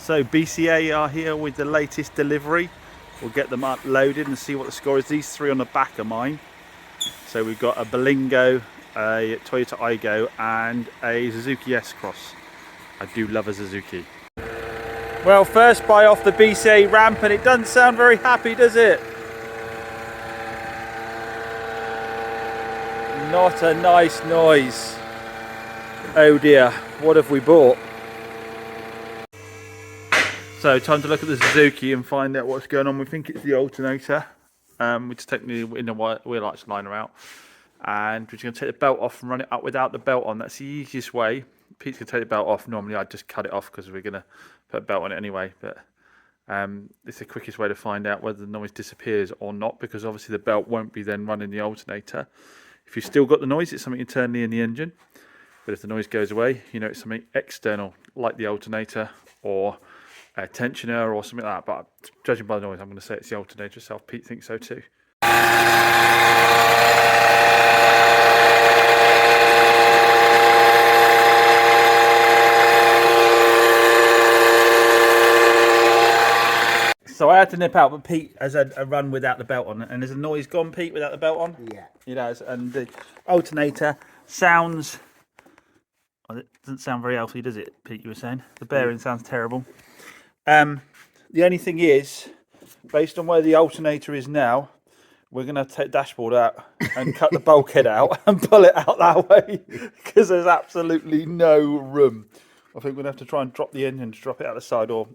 So BCA are here with the latest delivery. We'll get them uploaded and see what the score is. These three on the back are mine. So we've got a Berlingo, a Toyota Aygo and a Suzuki S-Cross. I do love a Suzuki. Well, first buy off the BCA ramp and it doesn't sound very happy, does it? Not a nice noise. Oh dear, what have we bought? So time to look at the Suzuki and find out what's going on. We think it's the alternator. We're just taking the inner wheel arch liner out. And we're just going to take the belt off and run it up without the belt on. That's the easiest way. Pete's going to take the belt off. Normally I'd just cut it off because we're going to put a belt on it anyway. But it's the quickest way to find out whether the noise disappears or not, because obviously the belt won't be then running the alternator. If you've still got the noise, it's something internally in the engine. But if the noise goes away, you know it's something external, like the alternator or a tensioner or something like that. But judging by the noise, I'm going to say it's the alternator itself. Pete thinks so too. So I had to nip out, but Pete has had a run without the belt on. And has the noise gone, Pete, without the belt on? Yeah. It has. And the alternator sounds... Well, it doesn't sound very healthy, does it, Pete, you were saying? The bearing sounds terrible. The only thing is, based on where the alternator is now, we're going to take the dashboard out and cut the bulkhead out and pull it out that way, because there's absolutely no room. I think we're going to have to try and drop the engine to drop it out the side, or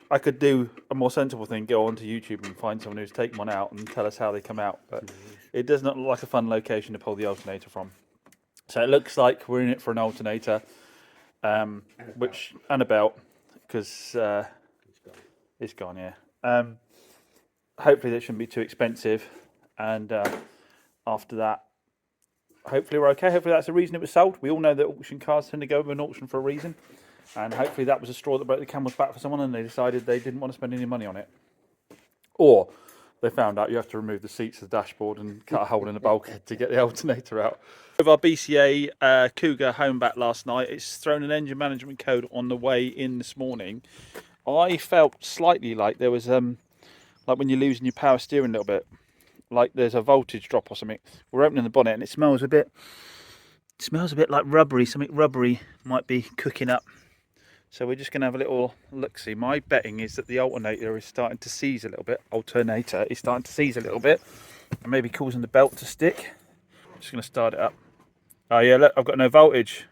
I could do a more sensible thing, go onto YouTube and find someone who's taken one out and tell us how they come out. But it does not look like a fun location to pull the alternator from. So it looks like we're in it for an alternator, and a belt, because it's gone, yeah. Hopefully that shouldn't be too expensive, and after that, hopefully we're okay. Hopefully that's the reason it was sold. We all know that auction cars tend to go with an auction for a reason, and hopefully that was a straw that broke the camel's back for someone, and they decided they didn't want to spend any money on it. Or they found out you have to remove the seats of the dashboard and cut a hole in the bulkhead to get the alternator out. With our BCA Kuga home back last night, it's thrown an engine management code on the way in this morning. I felt slightly like there was, like when you're losing your power steering a little bit, like there's a voltage drop or something. We're opening the bonnet and it smells a bit like rubbery. Something rubbery might be cooking up. So we're just going to have a little look-see. My betting is that the alternator is starting to seize a little bit. Alternator is starting to seize a little bit, and maybe causing the belt to stick. I'm just going to start it up. Oh yeah, look, I've got no voltage.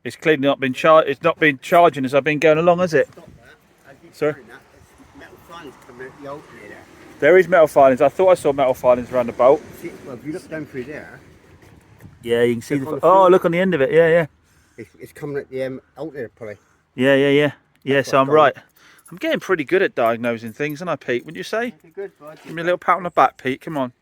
It's clearly not been It's not been charging as I've been going along, has it? Stop that. Sorry? Metal filings coming out the alternator. There is metal filings. I thought I saw metal filings around the bolt. See, well, if you look down through there. Yeah, you can see the. Oh, look on the end of it. Yeah, yeah. It's coming at the alternator pulley. Yeah. So I'm right. I'm getting pretty good at diagnosing things, aren't I, Pete? Would you say? Good, bud. Give me a little pat on the back, Pete. Come on.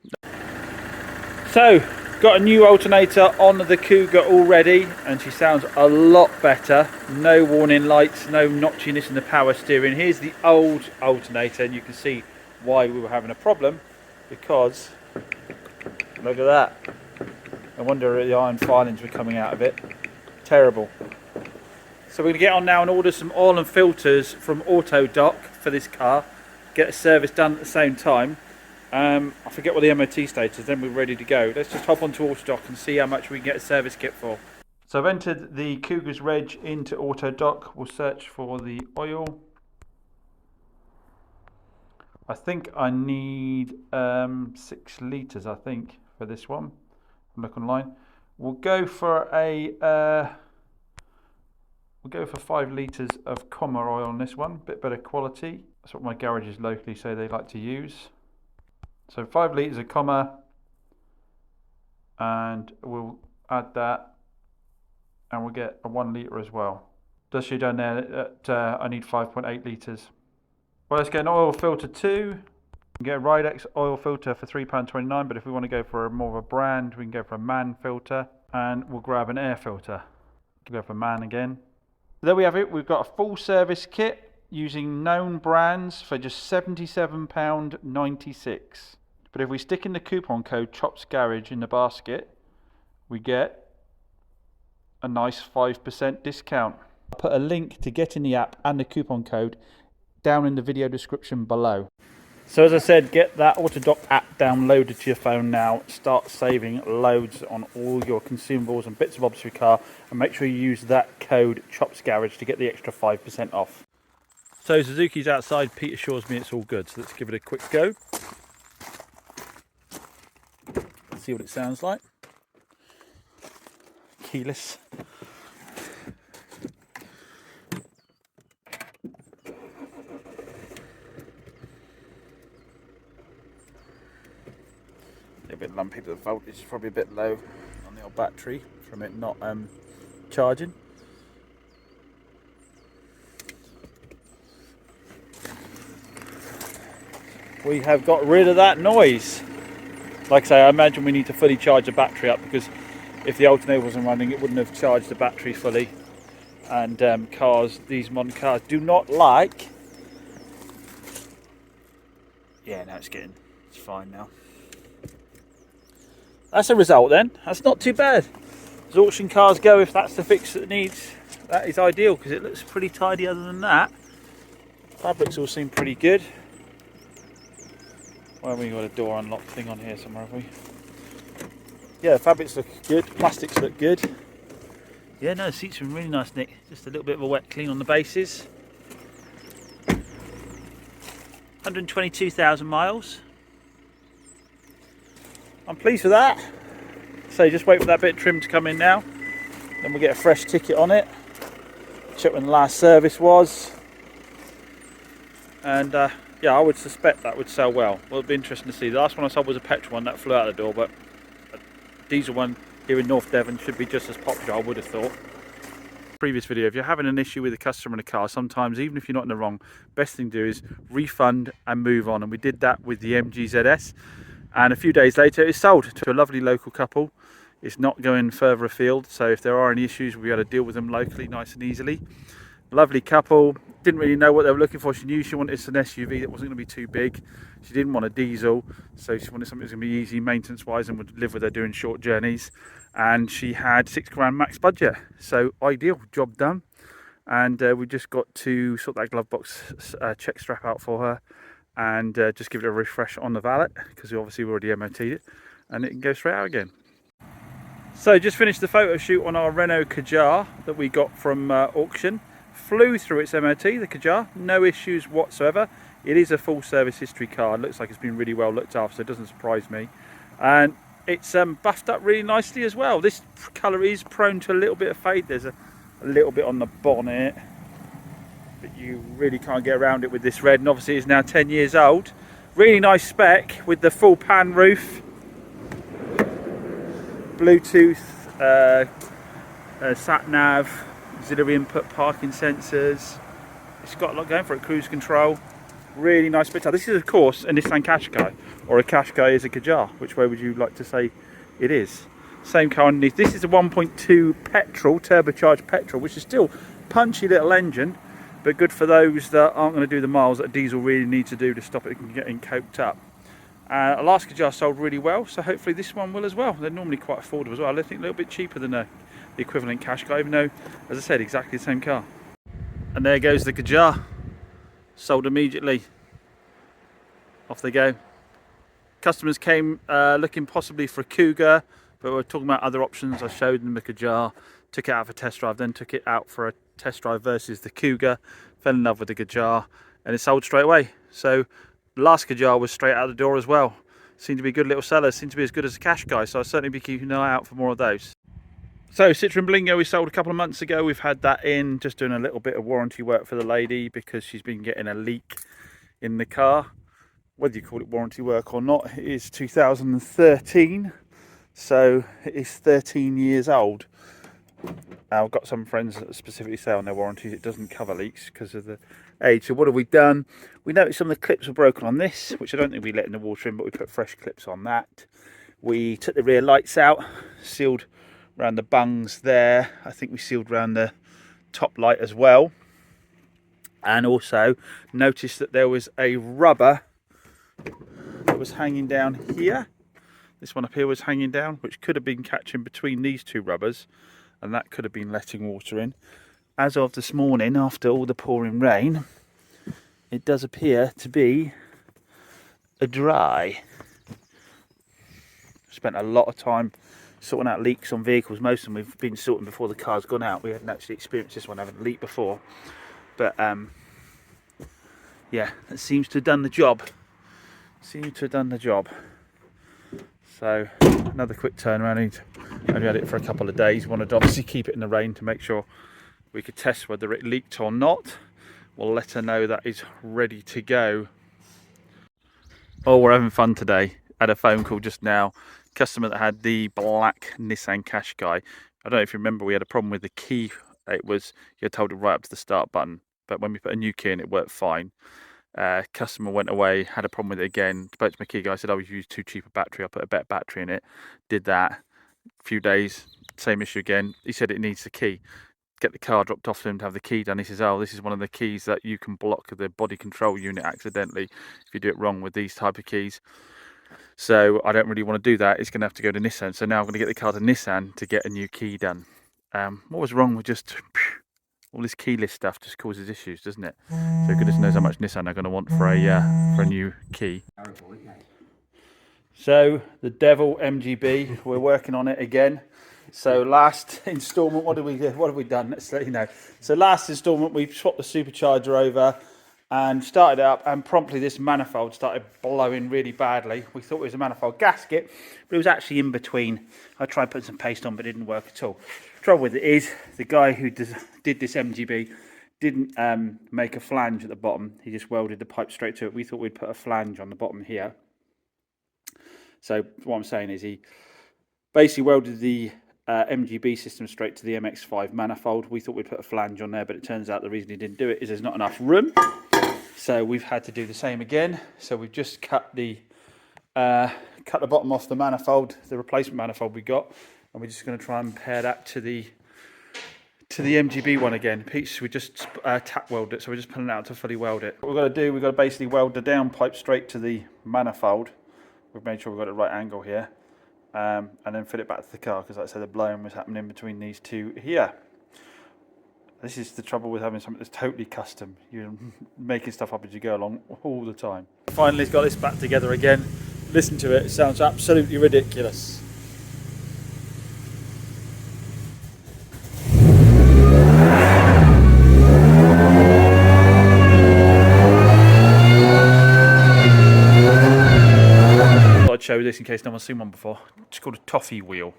So, got a new alternator on the Kuga already, and she sounds a lot better. No warning lights, no notchiness in the power steering. Here's the old alternator, and you can see why we were having a problem, because look at that. I wonder if the iron filings were coming out of it. Terrible. So we're going to get on now and order some oil and filters from Autodoc for this car. Get a service done at the same time. I forget what the MOT status is, then we're ready to go. Let's just hop onto Autodoc and see how much we can get a service kit for. So I've entered the Kuga's reg into Autodoc. We'll search for the oil. I think I need 6 litres, I think, for this one. Look online. We'll go for 5 litres of Comma oil on this one, bit better quality. That's what my garages locally say they like to use. So 5 litres of Comma, and we'll add that, and we'll get a 1 litre as well. Does show down there that I need 5.8 litres. Well, let's get an oil filter too. We can get a Ridex oil filter for £3.29, but if we want to go for more of a brand, we can go for a MAN filter, and we'll grab an air filter. We'll go for MAN again. There we have it. We've got a full service kit using known brands for just £77.96. But if we stick in the coupon code Chops Garage in the basket, we get a nice 5% discount. I'll put a link to get in the app and the coupon code down in the video description below. So as I said, get that Autodoc app downloaded to your phone now. Start saving loads on all your consumables and bits and bobs for your car, and make sure you use that code CHOPSGarage to get the extra 5% off. So Suzuki's outside. Pete assures me it's all good, so let's give it a quick go. See what it sounds like. Keyless. A bit lumpy, but the voltage is probably a bit low on the old battery from it not charging. We have got rid of that noise. Like I say, I imagine we need to fully charge the battery up, because if the alternator wasn't running, it wouldn't have charged the battery fully. And these modern cars do not like. Yeah, now it's fine now. That's a result then. That's not too bad. As auction cars go, if that's the fix that it needs, that is ideal, because it looks pretty tidy other than that. Fabrics all seem pretty good. Well, we got a door unlock thing on here somewhere, have we? Yeah, fabrics look good, plastics look good. Yeah, no, the seats are really nice, Nick. Just a little bit of a wet clean on the bases. 122,000 miles. I'm pleased with that. So just wait for that bit of trim to come in now. Then we'll get a fresh ticket on it. Check when the last service was. And yeah, I would suspect that would sell well. Well, it'd be interesting to see. The last one I sold was a petrol one that flew out the door, but a diesel one here in North Devon should be just as popular, I would have thought. Previous video, if you're having an issue with a customer in a car, sometimes even if you're not in the wrong, best thing to do is refund and move on. And we did that with the MG ZS, and a few days later it's sold to a lovely local couple. It's not going further afield, so if there are any issues, we'll be able to deal with them locally nice and easily. Lovely couple, didn't really know what they were looking for. She knew she wanted an SUV that wasn't going to be too big. She didn't want a diesel, so she wanted something that's going to be easy maintenance wise and would live with her doing short journeys. And she had £6,000 max budget, so ideal, job done. And we just got to sort that glove box check strap out for her, and just give it a refresh on the valet, because we obviously already MOT'd it, and it can go straight out again. So just finished the photo shoot on our Renault Kadjar that we got from auction. Flew through its MOT, the Kadjar, no issues whatsoever. It is a full service history car. It looks like it's been really well looked after, so it doesn't surprise me. And it's buffed up really nicely as well. This colour is prone to a little bit of fade. There's a little bit on the bonnet, but you really can't get around it with this red. And obviously it's now 10 years old. Really nice spec with the full pan roof, Bluetooth, sat nav, auxiliary input, parking sensors. It's got a lot going for it. Cruise control. Really nice bit. This is of course a Nissan Qashqai, or a Qashqai is a Kadjar. Which way would you like to say it is? Same car underneath. This is a 1.2 petrol, turbocharged petrol, which is still punchy little engine, but good for those that aren't going to do the miles that a diesel really needs to do to stop it from getting coked up. Last Kadjar sold really well, so hopefully this one will as well. They're normally quite affordable as well. I think a little bit cheaper than the equivalent Qashqai, even though, as I said, exactly the same car. And there goes the Kadjar. Sold immediately. Off they go. Customers came looking possibly for a Kuga, but we're talking about other options. I showed them the Kadjar, took it out for a test drive, then took it out for a test drive versus the Kuga, fell in love with the Kadjar, and it sold straight away. So the last Kadjar was straight out the door as well. Seemed to be good little sellers, seemed to be as good as the Qashqai, so I'll certainly be keeping an eye out for more of those. So Citroen Blingo we sold a couple of months ago. We've had that in, just doing a little bit of warranty work for the lady because she's been getting a leak in the car. Whether you call it warranty work or not, it is 2013, so it is 13 years old. I've got some friends that specifically say on their warranties it doesn't cover leaks because of the age. So what have we done? We noticed some of the clips were broken on this, which I don't think we let in the water in, but we put fresh clips on that. We took the rear lights out, sealed around the bungs there. I think we sealed around the top light as well, and also noticed that there was a rubber that was hanging down here. This one up here was hanging down, which could have been catching between these two rubbers, and that could have been letting water in. as of this morning, after all the pouring rain, it does appear to be a dry. Spent a lot of time sorting out leaks on vehicles. Most of them we've been sorting before the car's gone out. We hadn't actually experienced this one having a leak before, but yeah, that seems to have done the job. So another quick turnaround. Only had it for a couple of days. Wanted to obviously keep it in the rain to make sure we could test whether it leaked or not. We'll let her know that is ready to go. Oh, we're having fun today. Had a phone call just now. Customer that had the black Nissan Qashqai. I don't know if you remember, we had a problem with the key. It was, you had told it right up to the start button, but when we put a new key in, it worked fine. Customer went away, had a problem with it again. Spoke to my key guy, said, "Oh, we've used too cheap a battery. I put a better battery in it." Did that. A few days, same issue again. He said it needs the key. Get the car dropped off to him to have the key done. He says, "Oh, this is one of the keys that you can block the body control unit accidentally if you do it wrong with these type of keys. So I don't really want to do that. It's going to have to go to Nissan. So now I'm going to get the car to Nissan to get a new key done." What was wrong with just all this keyless stuff? Just causes issues, doesn't it? So goodness knows how much Nissan are going to want for a new key. So the Devil MGB, we're working on it again. So last instalment, what have we done? Let's let you know. So last instalment, we swapped the supercharger over and started it up, and promptly this manifold started blowing really badly. We thought it was a manifold gasket, but it was actually in between. I tried putting some paste on, but it didn't work at all. Trouble with it is, the guy who did this MGB didn't make a flange at the bottom. He just welded the pipe straight to it. We thought we'd put a flange on the bottom here. So what I'm saying is, he basically welded the MGB system straight to the MX5 manifold. We thought we'd put a flange on there, but it turns out the reason he didn't do it is there's not enough room. So we've had to do the same again. So we've just cut the bottom off the manifold, the replacement manifold we got, and we're just going to try and pair that to the MGB one again. We just tack weld it, so we're just pulling it out to fully weld it. What we've got to do, we've got to basically weld the down pipe straight to the manifold. We've made sure we've got the right angle here, and then fit it back to the car, because like I said, the blowing was happening between these two here. This is the trouble with having something that's totally custom. You're making stuff up as you go along all the time. Finally got this back together again. Listen to it, it sounds absolutely ridiculous. I'd show this in case no one's seen one before. It's called a toffee wheel.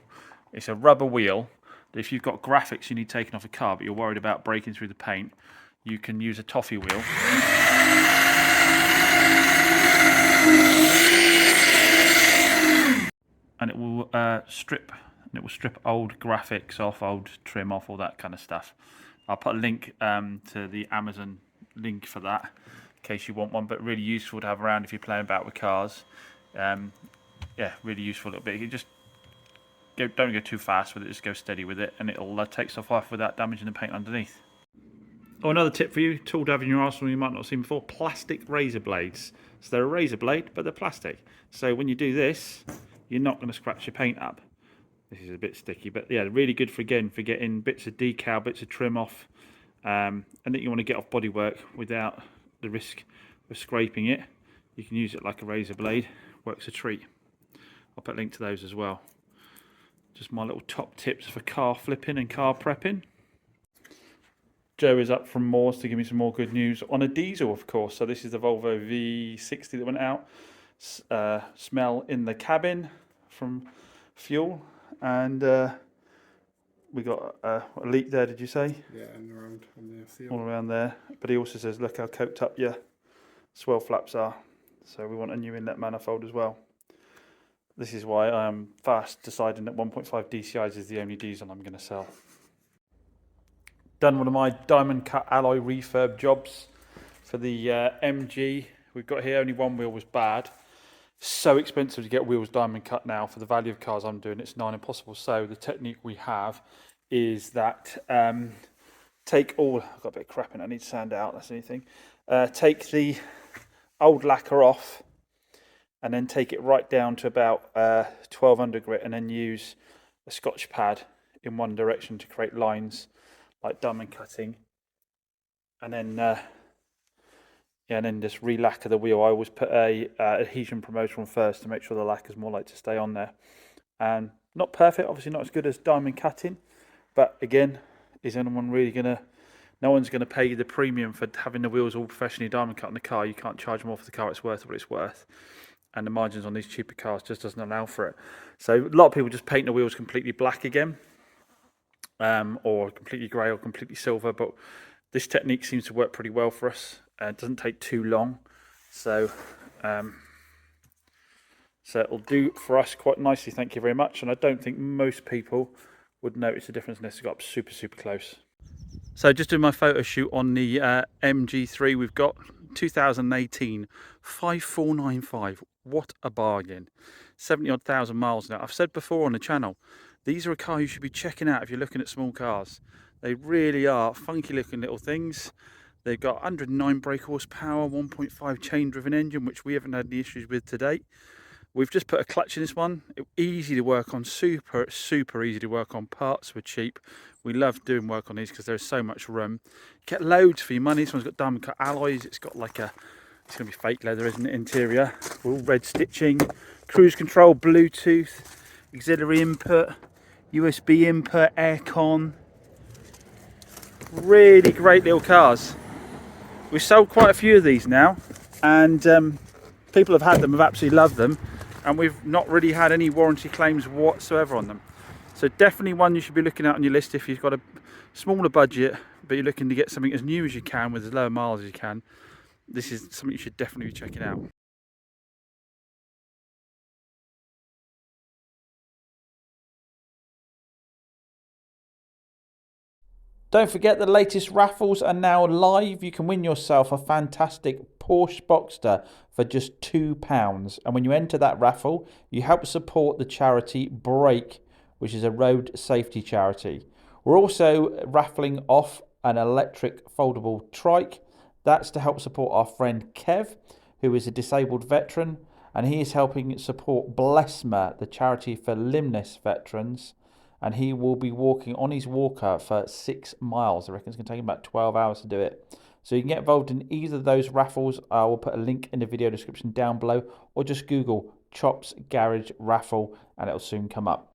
It's a rubber wheel. If you've got graphics you need taken off a car, but you're worried about breaking through the paint, you can use a toffee wheel. And it will strip old graphics off, old trim off, all that kind of stuff. I'll put a link to the Amazon link for that in case you want one, but really useful to have around if you're playing about with cars. Yeah, really useful little bit. You just don't go too fast with it, just go steady with it, and it'll take stuff off without damaging the paint underneath. Oh, another tip for you, tool to have in your arsenal you might not have seen before, plastic razor blades. So they're a razor blade, but they're plastic. So when you do this, you're not going to scratch your paint up. This is a bit sticky, but yeah, really good for getting bits of decal, bits of trim off, and that you want to get off bodywork without the risk of scraping it. You can use it like a razor blade, works a treat. I'll put a link to those as well. Just my little top tips for car flipping and car prepping. Joe is up from Moores to give me some more good news on a diesel, of course. So this is the Volvo V60 that went out. Smell in the cabin from fuel, and we got a leak there, did you say? Yeah, and around on the seal. All around there. But he also says, look how coked up your swell flaps are. So we want a new inlet manifold as well. This is why I'm fast deciding that 1.5 DCIs is the only diesel I'm going to sell. Done one of my diamond cut alloy refurb jobs for the MG we've got here. Only one wheel was bad. So expensive to get wheels diamond cut now for the value of cars I'm doing. It's nigh impossible. So the technique we have is that I've got a bit of crap in it, I need to sand out, that's the only thing. Take the old lacquer off, and then take it right down to about 1200 grit, and then use a Scotch pad in one direction to create lines like diamond cutting, and then yeah, and then just re-lacquer the wheel. I always put a adhesion promoter on first to make sure the lacquer's more likely to stay on there. And not perfect, obviously not as good as diamond cutting, but again, is anyone really gonna? No one's going to pay you the premium for having the wheels all professionally diamond cut in the car. You can't charge more for the car. It's worth what it's worth. And the margins on these cheaper cars just doesn't allow for it. So a lot of people just paint the wheels completely black again, or completely grey or completely silver. But this technique seems to work pretty well for us. It doesn't take too long. So it'll do for us quite nicely. Thank you very much. And I don't think most people would notice the difference unless it got up super, super close. So just doing my photo shoot on the MG3 we've got, 2018, 5495. What a bargain. 70 odd thousand miles now. I've said before on the channel, these are a car you should be checking out if you're looking at small cars. They really are funky looking little things. They've got 109 brake horsepower, 1.5 chain driven engine, which we haven't had any issues with to date. We've just put a clutch in this one. Easy to work on, super easy to work on. Parts were cheap. We love doing work on these because there's so much room. Get loads for your money. This one's got diamond cut alloys. It's got like it's going to be fake leather, isn't it, interior. All red stitching, cruise control, Bluetooth, auxiliary input, USB input, aircon. Really great little cars. We've sold quite a few of these now, and people have had them, have absolutely loved them. And we've not really had any warranty claims whatsoever on them. So definitely one you should be looking at on your list if you've got a smaller budget, but you're looking to get something as new as you can with as low miles as you can. This is something you should definitely be checking out. Don't forget the latest raffles are now live. You can win yourself a fantastic Porsche Boxster for just £2. And when you enter that raffle, you help support the charity Brake, which is a road safety charity. We're also raffling off an electric foldable trike. That's to help support our friend Kev, who is a disabled veteran, and he is helping support Blessma, the charity for limbless veterans. And he will be walking on his walker for 6 miles. I reckon it's going to take him about 12 hours to do it. So you can get involved in either of those raffles. I will put a link in the video description down below, or just Google Chops Garage Raffle and it'll soon come up.